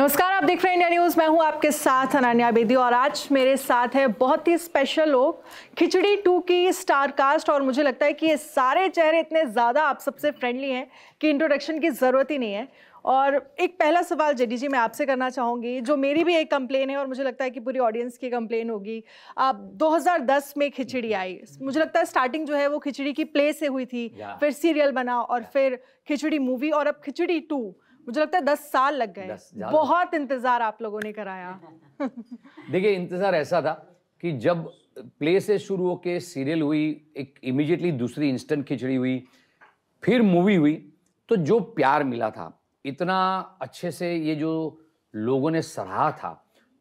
नमस्कार, आप देख रहे हैं इंडिया न्यूज़। मैं हूं आपके साथ अनन्या बेदी और आज मेरे साथ है बहुत ही स्पेशल लोग, खिचड़ी 2 की स्टार कास्ट। और मुझे लगता है कि ये सारे चेहरे इतने ज़्यादा आप सबसे फ्रेंडली हैं कि इंट्रोडक्शन की ज़रूरत ही नहीं है। और एक पहला सवाल जेडी जी मैं आपसे करना चाहूँगी, जो मेरी भी एक कंप्लेन है और मुझे लगता है कि पूरी ऑडियंस की कंप्लेन होगी। आप 2010 में खिचड़ी आई, मुझे लगता है स्टार्टिंग जो है वो खिचड़ी की प्ले से हुई थी, फिर सीरियल बना और फिर खिचड़ी मूवी और अब खिचड़ी 2। मुझे लगता है 10 साल लग गए। बहुत इंतजार आप लोगों ने कराया। देखिए, इंतजार ऐसा था कि जब प्ले से शुरू होके सीरियल हुई, एक इमीडिएटली दूसरी इंस्टेंट खिचड़ी हुई, फिर मूवी हुई, तो जो प्यार मिला था, इतना अच्छे से ये जो लोगों ने सराहा था,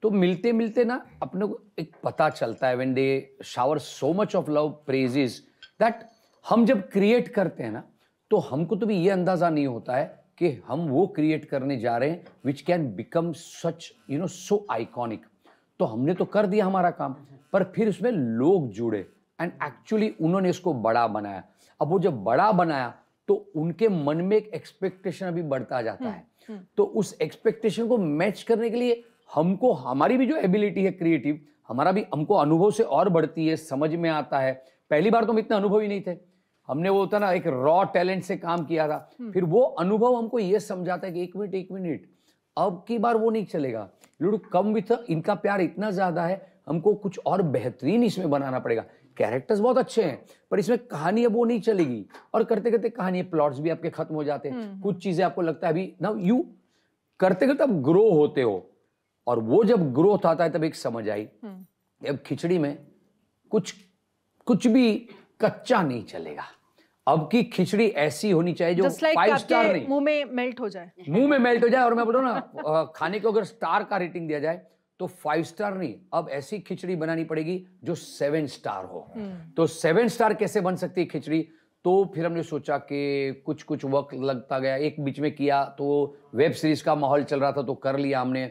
तो मिलते मिलते ना अपने को एक पता चलता है, when they shower so much of love praises, that हम जब क्रिएट करते हैं ना, तो हमको तो भी ये अंदाजा नहीं होता है कि हम वो क्रिएट करने जा रहे हैं which can become such so iconic. तो हमने तो कर दिया हमारा काम, पर फिर उसमें लोग जुड़े एंड एक्चुअली उन्होंने इसको बड़ा बनाया। अब वो जब बड़ा बनाया तो उनके मन में एक एक्सपेक्टेशन अभी बढ़ता जाता है, तो उस एक्सपेक्टेशन को मैच करने के लिए हमको, हमारी भी जो एबिलिटी है क्रिएटिव, हमारा भी, हमको अनुभव से और बढ़ती है, समझ में आता है। पहली बार तो हम इतने अनुभवी नहीं थे, हमने वो होता ना एक रॉ टैलेंट से काम किया था, फिर वो अनुभव हमको ये समझाता है कि एक मिनट अब की बार वो नहीं चलेगा, कम विथ, इनका प्यार इतना ज्यादा है, हमको कुछ और बेहतरीन इसमें बनाना पड़ेगा। कैरेक्टर्स बहुत अच्छे हैं पर इसमें कहानी अब वो नहीं चलेगी, और करते करते कहानी, प्लॉट्स भी आपके खत्म हो जाते हैं, कुछ चीजें आपको लगता है अभी ना, यू करते करते आप ग्रो होते हो, और वो जब ग्रोथ आता है तब एक समझ आई अब खिचड़ी में कुछ भी कच्चा नहीं चलेगा। अब की खिचड़ी ऐसी होनी चाहिए जो 5 स्टार नहीं, मुंह में मेल्ट हो जाए, मुंह में मेल्ट हो जाए। और मैं बोलूं ना, खाने को अगर स्टार का रेटिंग दिया जाए तो 5 स्टार नहीं, अब ऐसी खिचड़ी बनानी पड़ेगी जो 7 स्टार हो। तो 7 स्टार कैसे बन सकती है खिचड़ी? तो फिर हमने सोचा कि कुछ वक्त लगता गया। एक बीच में किया तो वेब सीरीज का माहौल चल रहा था तो कर लिया हमने,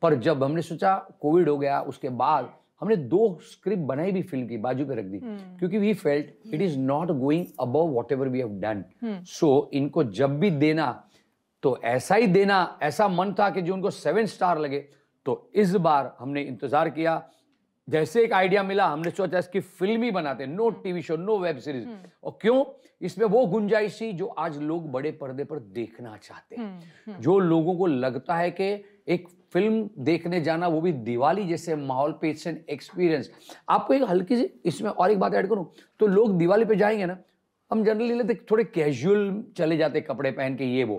पर जब हमने सोचा कोविड हो गया, उसके बाद हमने 2 स्क्रिप्ट बनाई भी, फिल्म की बाजू पे रख दी, क्योंकि we felt it is not going above whatever we have done. So इनको जब भी देना तो ऐसा ही देना, ऐसा मन था कि जो उनको 7 स्टार लगे। तो इस बार हमने इंतजार किया, जैसे एक आइडिया मिला हमने सोचा इसकी फिल्म ही बनाते, no TV show, no web series. और क्यों? इसमें वो गुंजाइश थी जो आज लोग बड़े पर्दे पर देखना चाहते हैं, जो लोगों को लगता है कि एक फिल्म देखने जाना, वो भी दिवाली जैसे माहौल पे, इट्स एन एक्सपीरियंस। आपको एक हल्की सी इसमें और एक बात ऐड करूं, तो लोग दिवाली पे जाएंगे ना, हम जनरली लेते थोड़े कैजुअल चले जाते कपड़े पहन के, ये वो।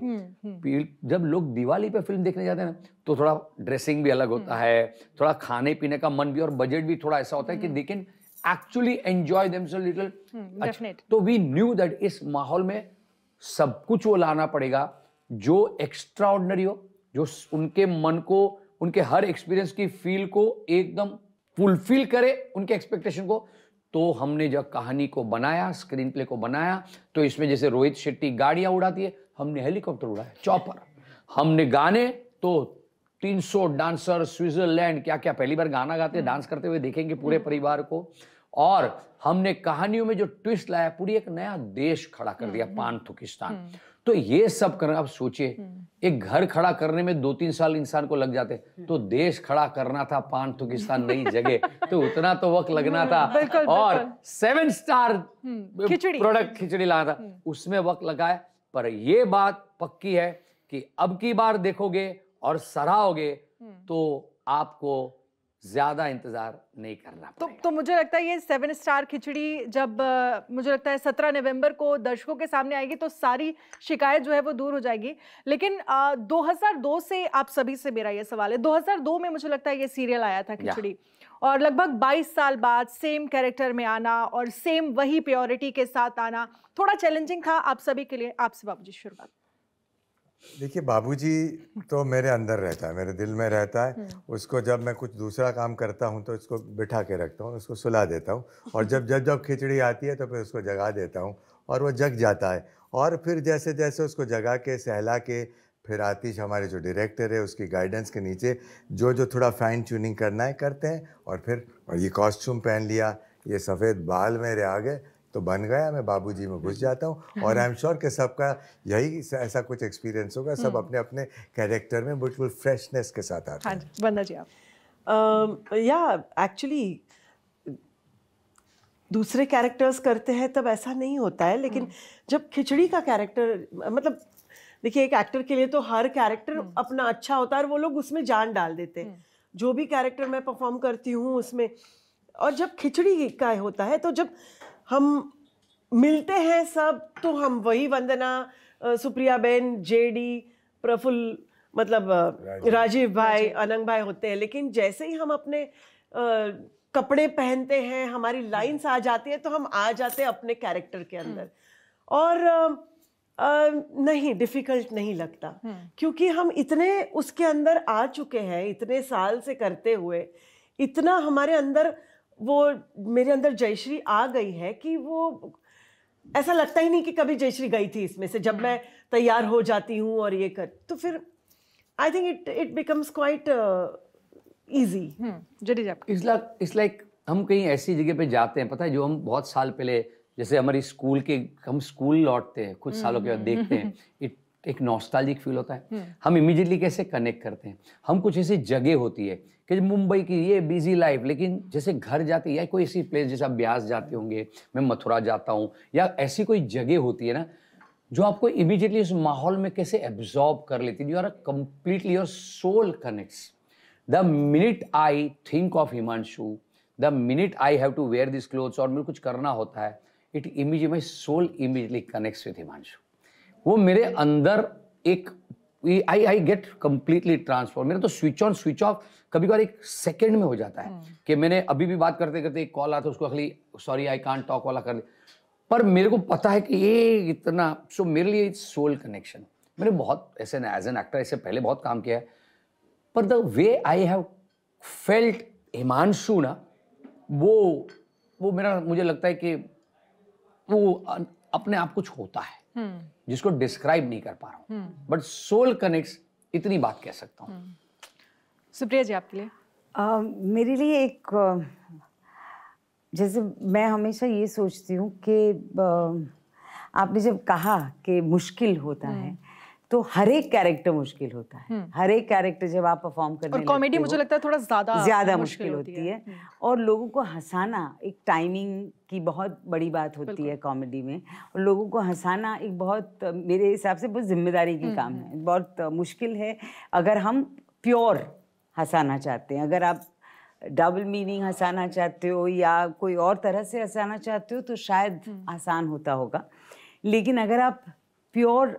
जब लोग दिवाली पे फिल्म देखने जाते हैं ना, तो थोड़ा ड्रेसिंग भी अलग होता है, थोड़ा खाने पीने का मन भी, और बजट भी थोड़ा ऐसा होता है कि they can actually enjoy themselves little. तो वी न्यू दैट इस माहौल में सब कुछ वो लाना पड़ेगा जो एक्स्ट्रा ऑर्डिनरी हो, जो उनके मन को, उनके हर एक्सपीरियंस की फील को एकदम फुलफिल करे, उनके एक्सपेक्टेशन को। तो हमने जब कहानी को बनाया, स्क्रीन प्ले को बनाया, तो इसमें जैसे रोहित शेट्टी गाड़ियां उड़ाती है, हमने हेलीकॉप्टर उड़ाया, चॉपर। हमने गाने तो 300 डांसर, स्विट्जरलैंड, क्या क्या पहली बार गाना गाते, डांस करते हुए देखेंगे पूरे परिवार को। और हमने कहानियों में जो ट्विस्ट लाया, पूरी एक नया देश खड़ा कर दिया, पान तुर्किस्तान। तो ये सब करना, आप सोचिए एक घर खड़ा करने में 2-3 साल इंसान को लग जाते, तो देश खड़ा करना था पान तुर्किस्तान, नई जगह, तो उतना तो वक्त लगना था। और 7 स्टार प्रोडक्ट खिचड़ी लाना था, उसमें वक्त लगा है। पर ये बात पक्की है कि अब की बार देखोगे और सराहोगे तो आपको ज्यादा इंतजार नहीं करना पड़ेगा। तो मुझे लगता है ये 7 स्टार खिचड़ी जब मुझे लगता है 17 नवंबर को दर्शकों के सामने आएगी तो सारी शिकायत जो है वो दूर हो जाएगी। लेकिन 2002 से, आप सभी से मेरा ये सवाल है, 2002 में मुझे लगता है ये सीरियल आया था खिचड़ी, और लगभग 22 साल बाद सेम कैरेक्टर में आना और सेम वही प्योरिटी के साथ आना थोड़ा चैलेंजिंग था आप सभी के लिए। आपसे बाबूजी शुरुआत। देखिए, बाबूजी तो मेरे अंदर रहता है, मेरे दिल में रहता है। उसको जब मैं कुछ दूसरा काम करता हूँ तो इसको बिठा के रखता हूँ, उसको सुला देता हूँ, और जब खिचड़ी आती है तो फिर उसको जगा देता हूँ, और वो जग जाता है। और फिर जैसे जैसे उसको जगा के, सहला के, फिर आतिश हमारे जो डायरेक्टर है उसकी गाइडेंस के नीचे जो थोड़ा फाइन ट्यूनिंग करना है करते हैं। और फिर ये कॉस्ट्यूम पहन लिया, ये सफ़ेद बाल मेरे आ गए, तो बन गया, मैं बाबूजी में घुस जाता हूँ। और आई एम श्योर कि सबका यही ऐसा कुछ एक्सपीरियंस होगा, सब अपने अपने कैरेक्टर में बिल्कुल फ्रेशनेस के साथ आते हाँ हैं। जी, वंदना जी आप। या एक्चुअली दूसरे कैरेक्टर्स करते हैं तब ऐसा नहीं होता है, लेकिन जब खिचड़ी का कैरेक्टर, मतलब देखिए एक एक्टर के लिए तो हर कैरेक्टर अपना अच्छा होता है और वो लोग उसमें जान डाल देते हैं। जो भी कैरेक्टर मैं परफॉर्म करती हूँ उसमें, और जब खिचड़ी का होता है तो जब हम मिलते हैं सब, तो हम वही वंदना, सुप्रिया बेन, जेडी, प्रफुल्ल, मतलब राजीव भाई, अनंग भाई होते हैं। लेकिन जैसे ही हम अपने कपड़े पहनते हैं, हमारी लाइंस आ जाती है, तो हम आ जाते हैं अपने कैरेक्टर के अंदर। और नहीं, डिफिकल्ट नहीं लगता, क्योंकि हम इतने उसके अंदर आ चुके हैं, इतने साल से करते हुए, इतना हमारे अंदर, वो मेरे अंदर जयश्री आ गई है कि वो ऐसा लगता ही नहीं कि कभी जयश्री गई थी इसमें से। जब मैं तैयार हो जाती हूँ और ये कर, तो फिर I think it becomes quite easy. It's like हम कहीं ऐसी जगह पे जाते हैं, पता है, जो हम बहुत साल पहले, जैसे हमारी स्कूल के, हम स्कूल लौटते हैं कुछ सालों के बाद, देखते हैं, एक नॉस्टैल्जिक फील होता है। हम इमीडिएटली कैसे कनेक्ट करते हैं, हम कुछ ऐसी जगह होती है कि मुंबई की ये बिजी लाइफ, लेकिन जैसे घर जाते हैं या कोई ऐसी प्लेस, जैसे आप ब्यास जाते होंगे, मैं मथुरा जाता हूँ, या ऐसी कोई जगह होती है ना जो आपको इमीडिएटली उस माहौल में कैसे एब्जॉर्ब कर लेती है। You are completely, your soul connects. The minute I think of Himanshu, the minute I have to wear this clothes, और मुझे कुछ करना होता है, it immediately, my soul immediately connects with Himanshu. वो मेरे अंदर एक, आई गेट कंप्लीटली ट्रांसफॉर्म। मेरा तो स्विच ऑन स्विच ऑफ कभी कभार एक सेकंड में हो जाता है कि मैंने अभी भी बात करते करते एक कॉल आता है, उसको अगली सॉरी आई कांट टॉक वाला कर दे, पर मेरे को पता है कि ये इतना, सो मेरे लिए सोल कनेक्शन। मैंने बहुत ऐसे एज एन एक्टर ऐसे पहले बहुत काम किया है, पर the way I have felt Himanshu ना, वो मेरा, मुझे लगता है कि वो अपने आप कुछ होता है जिसको डिस्क्राइब नहीं कर पा रहा हूँ, बट सोल कनेक्ट्स, इतनी बात कह सकता हूँ। सुप्रिया जी आपके लिए? मेरे लिए एक, जैसे मैं हमेशा ये सोचती हूँ कि आपने जब कहा कि मुश्किल होता है, तो हर एक कैरेक्टर मुश्किल होता है। हर एक कैरेक्टर जब आप परफॉर्म करने और कॉमेडी मुझे लगता है थोड़ा ज़्यादा मुश्किल होती है। और लोगों को हंसाना, एक टाइमिंग की बहुत बड़ी बात होती है कॉमेडी में, और लोगों को हंसाना एक बहुत, मेरे हिसाब से बहुत जिम्मेदारी की काम है, बहुत मुश्किल है। अगर हम प्योर हंसाना चाहते हैं, अगर आप डबल मीनिंग हंसाना चाहते हो या कोई और तरह से हंसाना चाहते हो, तो शायद आसान होता होगा। लेकिन अगर आप प्योर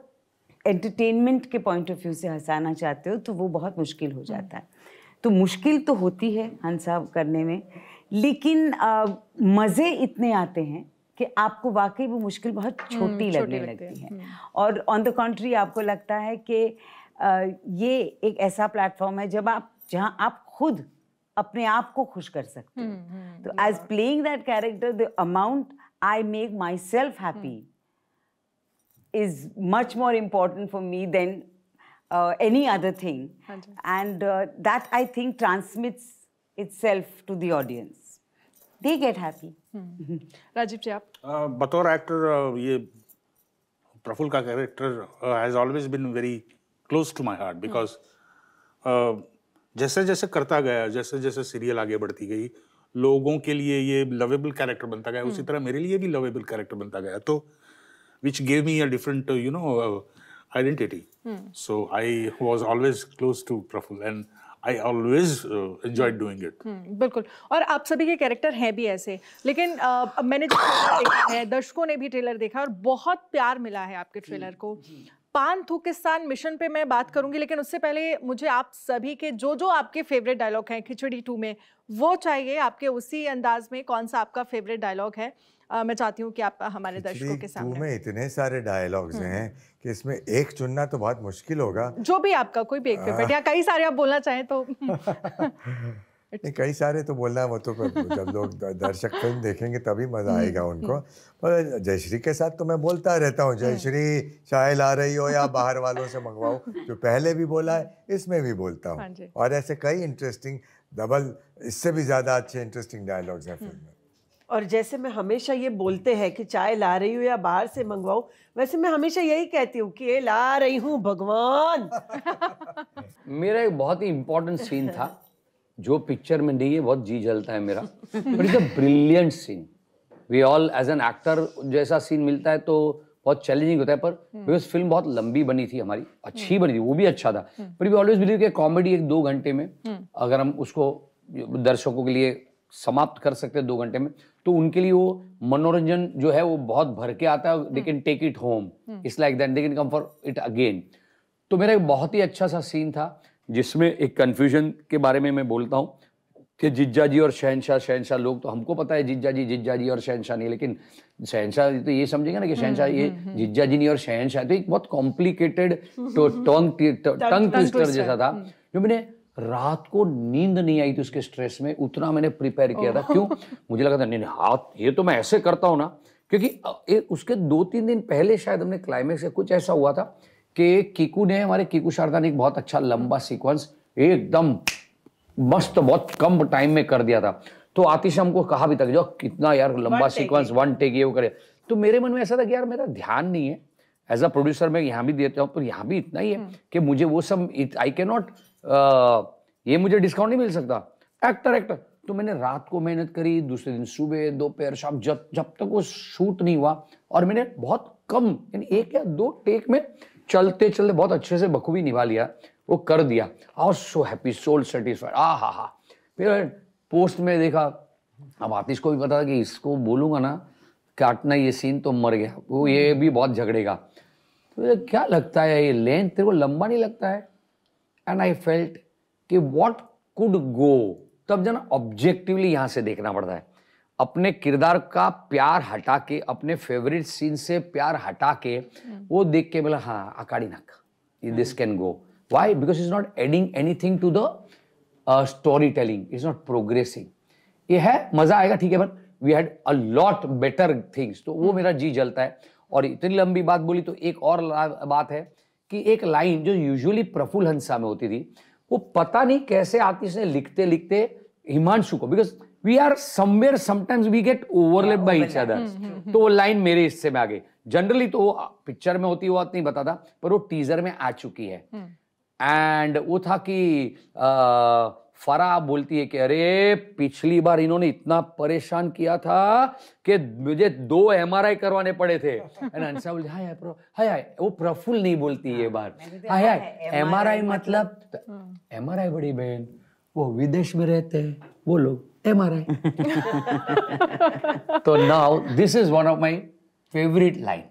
एंटरटेनमेंट के पॉइंट ऑफ व्यू से हंसाना चाहते हो, तो वो बहुत मुश्किल हो जाता है। तो मुश्किल तो होती है हंसा करने में, लेकिन मज़े इतने आते हैं कि आपको वाकई वो मुश्किल बहुत छोटी लगने लगती है। और ऑन द कॉन्ट्री आपको लगता है कि ये एक ऐसा प्लेटफॉर्म है जहाँ आप खुद अपने आप को खुश कर सकते हो। तो as playing that character, the amount I make myself happy is much more important for me than any other thing, and that I think transmits itself to the audience. They get happy. Rajiv ji आप? बतौर actor, ये प्रफुल्ल का character has always been very close to my heart, because जैसे जैसे करता गया, जैसे जैसे सीरियल आगे बढ़ती गई, लोगों के लिए ये लवेबल कैरेक्टर बनता गया, उसी तरह मेरे लिए भी लवेबल कैरेक्टर बनता गया, तो which gave me a different, identity. So I was always close to Praful, and I always enjoyed doing it. बिल्कुल, और आप सभी के कैरेक्टर हैं भी ऐसे, लेकिन मैंने जो ट्रेलर देखा है, दर्शकों ने भी ट्रेलर देखा और बहुत प्यार मिला है आपके ट्रेलर को। पान थूकिस्तान मिशन पे मैं बात करूंगी, लेकिन उससे पहले मुझे आप सभी के जो जो आपके फेवरेट डायलॉग हैं खिचड़ी 2 में, वो चाहिए। आपके उसी अंदाज में कौन सा आपका फेवरेट डायलॉग है? मैं चाहती हूँ कि आप हमारे दर्शकों के सामने। में इतने सारे डायलॉग्स हैं कि इसमें एक चुनना तो बहुत मुश्किल होगा। जो भी आपका कोई भी एक फेवरेट, या कई सारे आप बोलना चाहें तो। नहीं, कई सारे तो बोलना है, वो तो जब लोग दर्शक फिल्म देखेंगे तभी मजा आएगा उनको। पर जयश्री के साथ तो मैं बोलता रहता हूँ, जयश्री चाय ला रही हो या बाहर वालों से मंगवाओ, जो पहले भी बोला है इसमें भी बोलता हूँ। और ऐसे कई इंटरेस्टिंग, डबल इससे भी ज़्यादा अच्छे इंटरेस्टिंग डायलॉग्स हैं फिल्म में। और जैसे मैं हमेशा ये बोलते हैं कि चाय ला रही हूँ या बाहर से मंगवाऊँ, वैसे मैं हमेशा यही कहती हूँ कि ये ला रही हूँ भगवान। मेरा एक बहुत ही इंपॉर्टेंट सीन था जो पिक्चर में नहीं है, बहुत जी जलता है मेरा, but it's a brilliant scene. We all as an actor जैसा सीन मिलता है तो बहुत चैलेंजिंग होता है, पर बिकॉज फिल्म बहुत लंबी बनी थी हमारी, अच्छी बनी थी, वो भी अच्छा था, पर वी ऑलवेज बिलीव कि कॉमेडी 1-2 घंटे में अगर हम उसको दर्शकों के लिए समाप्त कर सकते हैं 2 घंटे में, तो उनके लिए वो मनोरंजन जो है वो बहुत भर के आता है। They can take it home, it's like that, they can come for it again. तो मेरा एक बहुत ही अच्छा सा सीन था जिसमें एक कंफ्यूजन के बारे में मैं बोलता हूँ कि जिज्जा जी और शहनशाह, लोग तो हमको पता है जिज्जा जी और शहनशाह नहीं, लेकिन शहनशाह तो ये समझेंगे ना कि शहनशाह ये जिज्जा जी नहीं और शहनशाह, तो एक बहुत कॉम्प्लिकेटेड टंग ट्विस्टर जैसा था जो मैंने रात को नींद नहीं आई थी उसके स्ट्रेस में, उतना मैंने प्रिपेयर किया था। क्यों? मुझे लगा था नहीं हाथ ये तो मैं ऐसे करता हूँ ना, क्योंकि उसके 2-3 दिन पहले शायद हमने क्लाइमेक्स से कुछ ऐसा हुआ था कि कीकू ने, हमारे कीकू शारदा ने एक बहुत अच्छा लंबा सीक्वेंस एकदम मस्त बहुत कम टाइम में कर दिया था। तो आतिश हमको कहा भी था जो कितना यार लंबा सीक्वेंस 1 टेक ये वो करे, तो मेरे मन में ऐसा था कि यार मेरा ध्यान नहीं है, एज अ प्रोड्यूसर मैं यहाँ भी देता हूँ, पर यहाँ भी इतना ही है कि मुझे वो सब आई कैन नॉट, ये मुझे डिस्काउंट नहीं मिल सकता, एक्टर। तो मैंने रात को मेहनत करी, दूसरे दिन सुबह दोपहर शाम, जब तक वो शूट नहीं हुआ, और मैंने बहुत कम यानी 1 या 2 टेक में चलते चलते बहुत अच्छे से बखूबी निभा लिया, वो कर दिया। I was so happy, soul satisfied. हा। फिर पोस्ट में देखा, अब आतिश को भी पता था कि इसको बोलूंगा ना काटना ये सीन तो मर गया, वो ये भी बहुत झगड़ेगा। तो क्या लगता है ये लेंथ तेरे को लंबा नहीं लगता है? एंड आई फेल्ट कि व्हाट कुड गो, तब जना ऑब्जेक्टिवली यहां से देखना पड़ता है, अपने किरदार का प्यार हटा के, अपने फेवरेट सीन से प्यार हटा के वो देख के बोला हाँ अकाड़ी नक, this can go. Why? Because is not adding anything to the story telling, is not progressing. ये है मजा आएगा ठीक है, but we had a lot better things, तो वो मेरा जी जलता है। और इतनी लंबी बात बोली तो एक और बात है कि एक लाइन जो यूजुअली प्रफुल्ल हंसा में होती थी, वो पता नहीं कैसे आतिश ने लिखते लिखते हिमांशु को, because we are somewhere sometimes we get overlap by each other, तो वो लाइन मेरे हिस्से में आ गई। जनरली तो वो पिक्चर में होती वो बात नहीं बताता, पर वो टीजर में आ चुकी है। एंड वो था कि फरा बोलती है कि अरे पिछली बार इन्होंने इतना परेशान किया था कि मुझे 2 MRI करवाने पड़े थे। एंड अंशा बोलती हाय, वो प्रफुल्ल नहीं बोलती ये बात, हाय MRI मतलब MRI बड़ी बहन वो विदेश में रहते हैं वो लोग MRI। तो now this is one of my favourite line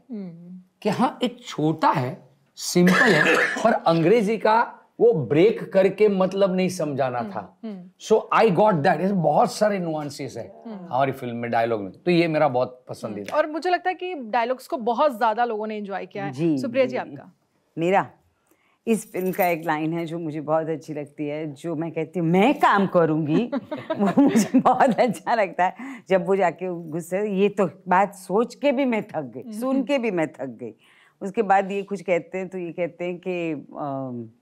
कि हाँ एक छोटा है, सिंपल है, पर अंग्रेजी का वो ब्रेक करके मतलब नहीं समझाना था। सो आई गॉट दैट। बहुत सारे नुआंसेस है हमारी फिल्म में, डायलॉग में, तो ये मेरा बहुत पसंदीदा। और मुझे लगता है कि डायलॉग्स को बहुत ज्यादा लोगों ने एंजॉय किया है। सुप्रिया जी आपका? मेरा इस फिल्म का एक लाइन है जो मुझे बहुत अच्छी लगती है, जो मैं कहती हूँ मैं काम करूंगी वो मुझे बहुत अच्छा लगता है। जब वो जाके गुस्से, ये तो बात सोच के भी मैं थक गई, सुन के भी मैं थक गई। उसके बाद ये कुछ कहते हैं, तो ये कहते हैं कि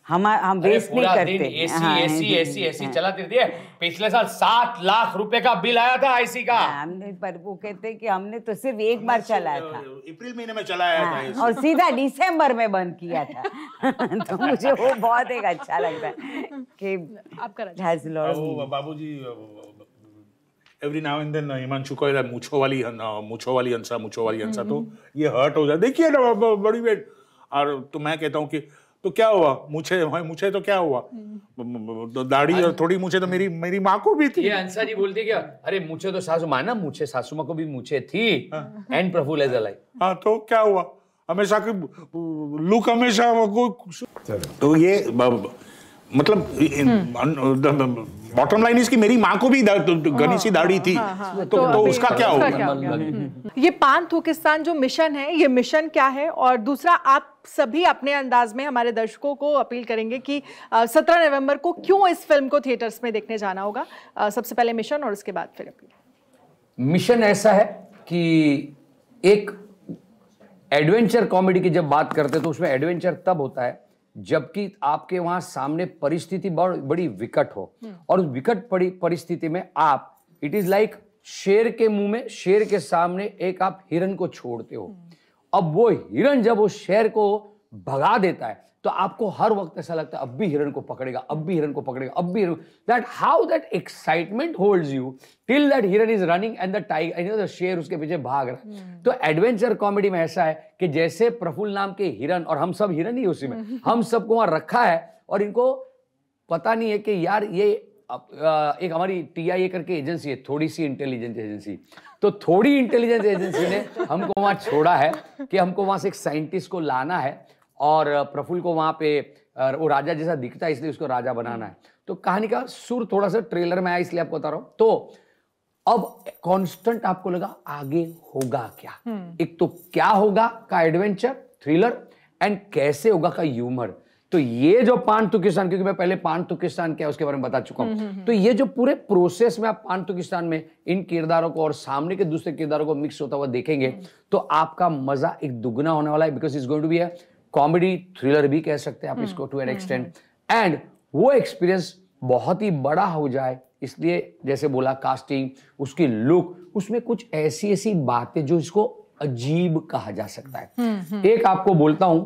हम वेस्ट नहीं करते। एसी चलाती रहती है। पिछले साल 7 लाख रुपए का बिल आया था आईसी का। हमने, पर वो कहते हैं कि हमने तो सिर्फ एक बार चलाया था, अप्रैल महीने में चलाया था और सीधा दिसंबर में बंद किया था। तो मुझे वो बहुत एक अच्छा लगता है कि आपका बाबूजी every now and then Himanshu को मूछों वाली हंसा, तो ये हर्ट हो जाए। देखिए ना बड़ी वेट, और तो मैं कहता हूँ कि तो क्या हुआ, मुझे तो क्या हुआ, दाढ़ी और थोड़ी मुझे तो मेरी माँ को भी थी। ये अंसा जी बोलती क्या, अरे मुझे तो सासू माँ ना, मुझे सासू माँ को भी मुझे थी। And Praful as a like, हाँ तो क्या हुआ, हमेशा की लुक हमेशा वो। तो ये मतलब बॉटम लाइन इसकी, मेरी माँ को भी घनी सी दाढ़ी थी। तो उसका क्या होगा? ये पान थूकिस्तान जो मिशन है, ये मिशन क्या है? और दूसरा, आप सभी अपने अंदाज में हमारे दर्शकों को अपील करेंगे कि 17 नवंबर को क्यों इस फिल्म को थिएटर्स में देखने जाना होगा। सबसे पहले मिशन और उसके बाद फिर अपील। मिशन ऐसा है कि एक एडवेंचर कॉमेडी की जब बात करते हैं तो उसमें एडवेंचर तब होता है जबकि आपके वहां सामने परिस्थिति बड़ी विकट हो, और उस विकट परिस्थिति में आप, इट इज लाइक शेर के मुंह में, शेर के सामने एक आप हिरन को छोड़ते हो। अब वो हिरन जब उस शेर को भगा देता है तो आपको हर वक्त ऐसा लगता है अब भी हिरन को पकड़ेगा, अब भी हिरन को पकड़ेगा, अब भी हिरन। That how that excitement holds you till that hiran is running and the tiger, the sher उसके पीछे भाग रहा है। तो एडवेंचर कॉमेडी में ऐसा है कि जैसे प्रफुल्ल नाम के हिरन, और हम सब हिरन ही उसी में, हम सबको वहां रखा है और इनको पता नहीं है कि यार ये एक हमारी TIA करके एजेंसी है, थोड़ी सी इंटेलिजेंस एजेंसी, तो थोड़ी इंटेलिजेंस एजेंसी ने हमको वहां छोड़ा है कि हमको वहां से एक साइंटिस्ट को लाना है और प्रफुल्ल को वहां पे वो राजा जैसा दिखता है इसलिए उसको राजा बनाना है। तो कहानी का सुर थोड़ा सा ट्रेलर में आया इसलिए आपको बता रहा हूं। तो अब कांस्टेंट आपको लगा आगे होगा क्या, एक तो क्या होगा का एडवेंचर थ्रिलर एंड कैसे होगा का ह्यूमर। तो ये जो पान तुर्किस्तान, क्योंकि मैं पहले पान तुर्किस्तान क्या है उसके बारे में बता चुका हूं, तो ये जो पूरे प्रोसेस में आप पान तुर्किस्तान में इन किरदारों को और सामने के दूसरे किरदारों को मिक्स होता हुआ देखेंगे तो आपका मजा एक दुगना होने वाला है, because is going to be a comedy thriller भी कह सकते हैं आप इसको टू एन एक्सटेंट, एंड वो एक्सपीरियंस बहुत ही बड़ा हो जाए इसलिए जैसे बोला कास्टिंग, उसकी लुक, उसमें कुछ ऐसी ऐसी बातें जो इसको अजीब कहा जा सकता है। एक आपको बोलता हूं,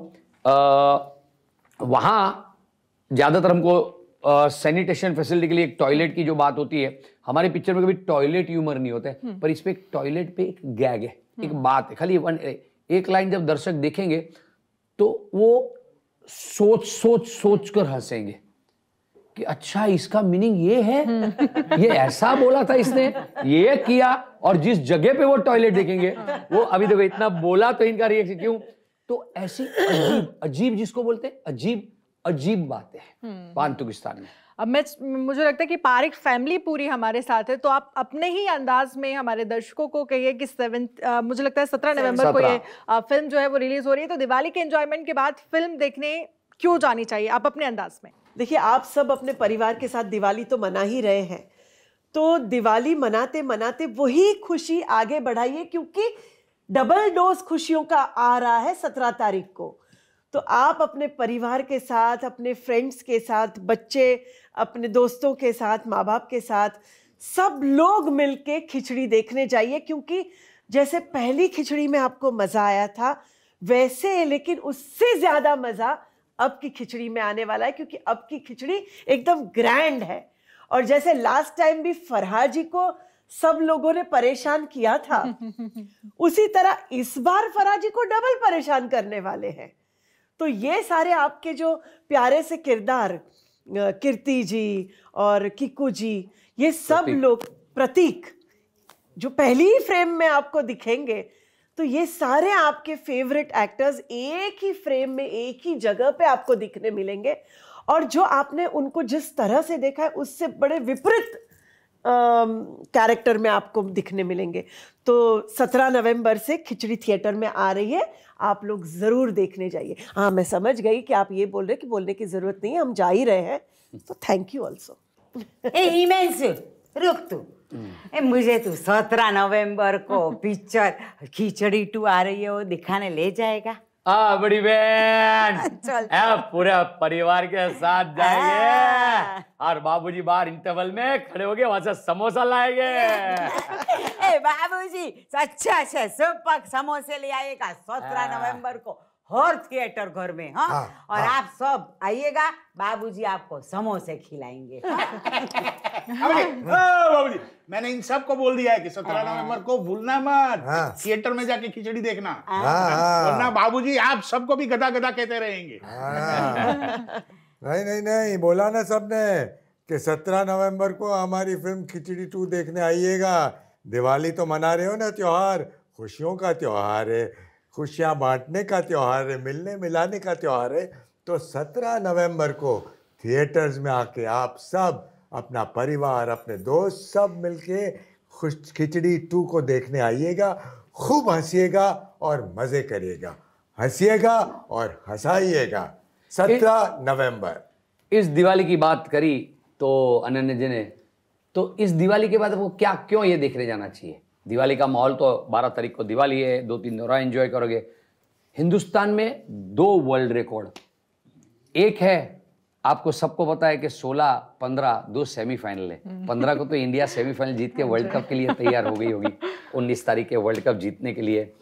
वहां ज्यादातर हमको सैनिटेशन फैसिलिटी के लिए एक टॉयलेट की जो बात होती है, हमारी पिक्चर में कभी टॉयलेट ह्यूमर नहीं होता है, पर इस पे एक टॉयलेट पे एक गैग है, एक बात है, खाली एक लाइन जब दर्शक देखेंगे तो वो सोच सोच सोच कर हंसेंगे कि अच्छा इसका मीनिंग ये है, ये ऐसा बोला था इसने, ये किया, और जिस जगह पे वो टॉयलेट देखेंगे वो अभी देखो इतना बोला तो इनका रिएक्शन क्यों। तो ऐसी अजीब अजीब जिसको बोलते हैं अजीब अजीब बातें हैं पान तुर्किस्तान में। अब मुझे लगता है कि पारिक फैमिली पूरी हमारे साथ है, तो आप अपने ही अंदाज में हमारे दर्शकों को कहिए कि मुझे लगता है 17 नवंबर को ये फिल्म जो है वो रिलीज हो रही है, तो दिवाली के एंजॉयमेंट के बाद फिल्म देखने क्यों जानी चाहिए आप अपने अंदाज में? देखिए, आप सब अपने परिवार के साथ दिवाली तो मना ही रहे हैं, तो दिवाली मनाते मनाते वही खुशी आगे बढ़ाइए, क्योंकि डबल डोज खुशियों का आ रहा है 17 तारीख को। तो आप अपने परिवार के साथ, अपने फ्रेंड्स के साथ, बच्चे अपने दोस्तों के साथ, माँ बाप के साथ, सब लोग मिलके खिचड़ी देखने जाइए, क्योंकि जैसे पहली खिचड़ी में आपको मज़ा आया था वैसे, लेकिन उससे ज़्यादा मज़ा अब की खिचड़ी में आने वाला है, क्योंकि अब की खिचड़ी एकदम ग्रैंड है। और जैसे लास्ट टाइम भी फरहाद जी को सब लोगों ने परेशान किया था, उसी तरह इस बार फरहाद जी को डबल परेशान करने वाले हैं। तो ये सारे आपके जो प्यारे से किरदार, कीर्ति जी और किकू जी, ये सब लोग, प्रतीक जो पहली ही फ्रेम में आपको दिखेंगे, तो ये सारे आपके फेवरेट एक्टर्स एक ही फ्रेम में एक ही जगह पे आपको दिखने मिलेंगे। और जो आपने उनको जिस तरह से देखा है उससे बड़े विपरीत कैरेक्टर में आपको दिखने मिलेंगे। तो 17 नवंबर से खिचड़ी थिएटर में आ रही है, आप लोग ज़रूर देखने जाइए। हाँ, मैं समझ गई कि आप ये बोल रहे कि बोलने की ज़रूरत नहीं है, हम जा ही रहे हैं, तो थैंक यू ऑल्सो। हिमांशु, रुक तू, मुझे तू 17 नवंबर को पिक्चर खिचड़ी 2 आ रही है वो दिखाने ले जाएगा? बड़ी बहन, चल पूरे परिवार के साथ जाएंगे और बाबूजी बाहर इंटरवल में खड़े होके वहां से समोसा लाएंगे। ए बाबूजी, अच्छा सुपर समोसे ले आएगा 17 नवंबर को हर थिएटर घर में। हाँ, और आप सब आइएगा, बाबूजी आपको समोसे खिलाएंगे। बाबूजी, मैंने इन सबको बोल दिया है कि 17 नवंबर को भूलना मत, थिएटर में जाके खिचड़ी देखना, वरना बाबूजी आप सबको भी गधा गधा कहते रहेंगे। नहीं नहीं नहीं, बोला ना सबने कि 17 नवंबर को हमारी फिल्म खिचड़ी 2 देखने आइएगा। दिवाली तो मना रहे हो ना, त्योहार खुशियों का त्योहार है, खुशियाँ बांटने का त्योहार है, मिलने मिलाने का त्योहार है। तो 17 नवंबर को थिएटर्स में आके आप सब अपना परिवार, अपने दोस्त सब मिलके खिचड़ी 2 को देखने आइएगा। खूब हंसिएगा और मज़े करिएगा, हंसिएगा और हंसाइएगा। 17 नवंबर। इस दिवाली की बात करी तो अनन्या जी ने, तो इस दिवाली के बाद आपको क्या क्यों ये देखने जाना चाहिए? दिवाली का माहौल तो 12 तारीख को दिवाली है, 2-3 दिन और एंजॉय करोगे। हिंदुस्तान में 2 वर्ल्ड रिकॉर्ड, एक है आपको सबको पता है कि 16, 15 2 सेमीफाइनल है। 15 को तो इंडिया सेमीफाइनल जीत के वर्ल्ड कप के लिए तैयार हो गई होगी। 19 तारीख के वर्ल्ड कप जीतने के लिए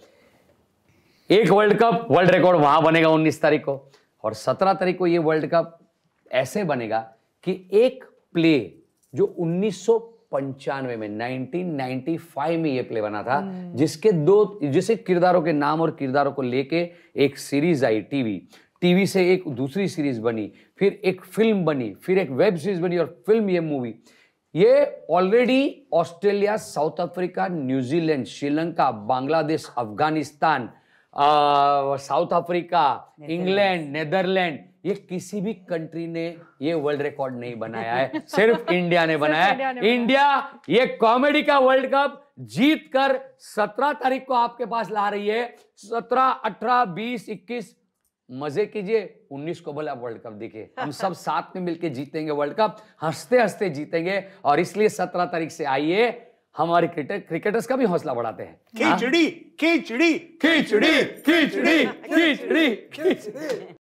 एक वर्ल्ड कप, वर्ल्ड रिकॉर्ड वहां बनेगा 19 तारीख को, और 17 तारीख को ये वर्ल्ड कप ऐसे बनेगा कि एक प्ले जो 1995 में 1995 में ये प्ले बना था, जिसे किरदारों के नाम और किरदारों को लेके एक सीरीज आई, टीवी से एक दूसरी सीरीज बनी, फिर एक फिल्म बनी, फिर एक वेब सीरीज बनी, और फिल्म ये मूवी, ये already Australia, south Africa, New Zealand, Sri Lanka, Bangladesh, Afghanistan, south Africa, England, Netherland, ये किसी भी कंट्री ने ये वर्ल्ड रिकॉर्ड नहीं बनाया है, सिर्फ इंडिया ने बनाया है। इंडिया ये कॉमेडी का वर्ल्ड कप जीत कर 17 तारीख को आपके पास ला रही है। 17, 18, 20, 21 मजे कीजिए, 19 को बोला वर्ल्ड कप देखिए, हम सब साथ में मिलके जीतेंगे वर्ल्ड कप, हंसते हंसते जीतेंगे। और इसलिए 17 तारीख से आइए, हमारे क्रिकेटर्स का भी हौसला बढ़ाते हैं। खिचड़ी खिचड़ी खिचड़ी खिचड़ी खिचड़ी खिचड़ी।